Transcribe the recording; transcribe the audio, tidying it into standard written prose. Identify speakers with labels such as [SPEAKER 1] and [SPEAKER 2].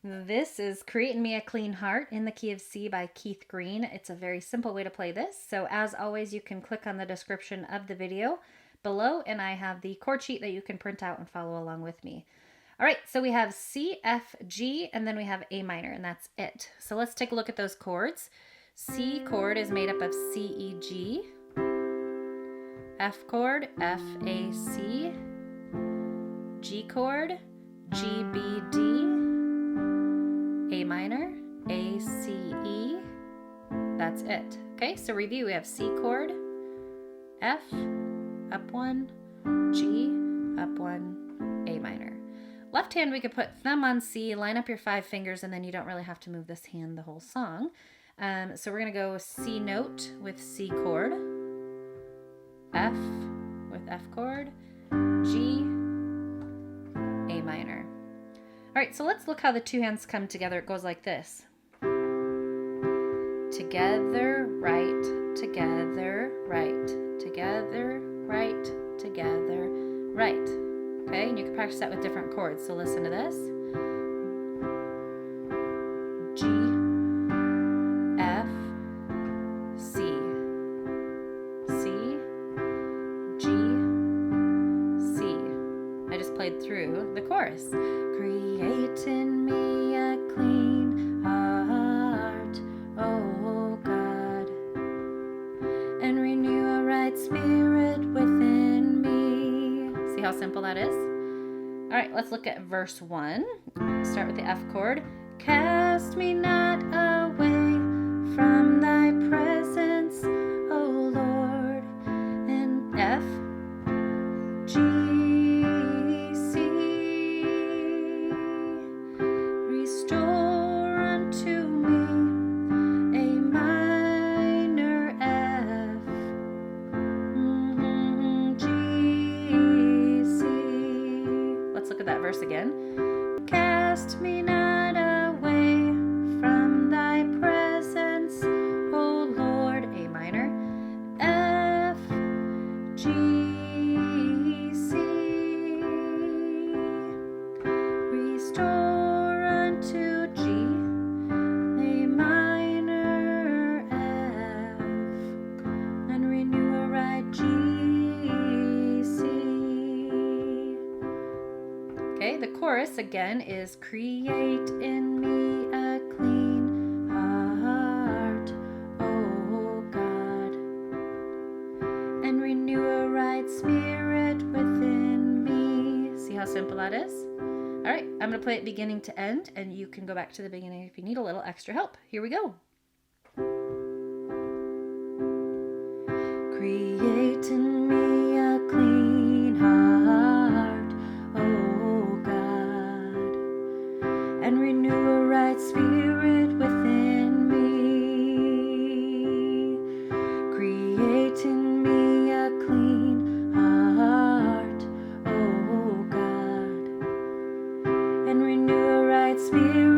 [SPEAKER 1] This is Creating Me a Clean Heart in the Key of C by Keith Green. It's a very simple way to play this. So as always, you can click on the description of the video below, and I have the chord sheet that you can print out and follow along with me. All right, so we have C, F, G, and then we have A minor, and that's it. So let's take a look at those chords. C chord is made up of C, E, G. F chord, F, A, C. G chord, G, B, D. A minor, A, C, E. That's it. Okay, so review. We have C chord, F, up one, G, up one, A minor. Left hand, we could put thumb on C, line up your 5 fingers, and then you don't really have to move this hand the whole song. So we're going to go C note with C chord, F with F chord, G, A minor. All right, so let's look how the two hands come together. It goes like this. Together, right, together, right, together, right, together, right. Okay, and you can practice that with different chords. So listen to this. G, F, C, C, G, C. I just played through the chorus. Create in me a clean heart, oh God, and renew a right spirit within me. See how simple that is? All right, let's look at verse 1. Start with the F chord. Cast me not away from thy presence, O Lord. And F, G, C. Restore unto me a minor F, G, C. Let's look at that verse again. Cast me not away from thy presence, O Lord, A minor, F, G, C. Restore unto G, A minor, F, and renew a right G, C. Okay, the chorus again is create in me a clean heart, oh God, and renew a right spirit within me. See how simple that is? All right, I'm going to play it beginning to end, and you can go back to the beginning if you need a little extra help. Here we go. Create in me a clean heart, oh God, and renew a right spirit within me. Create in me a clean heart, oh God, and renew a right spirit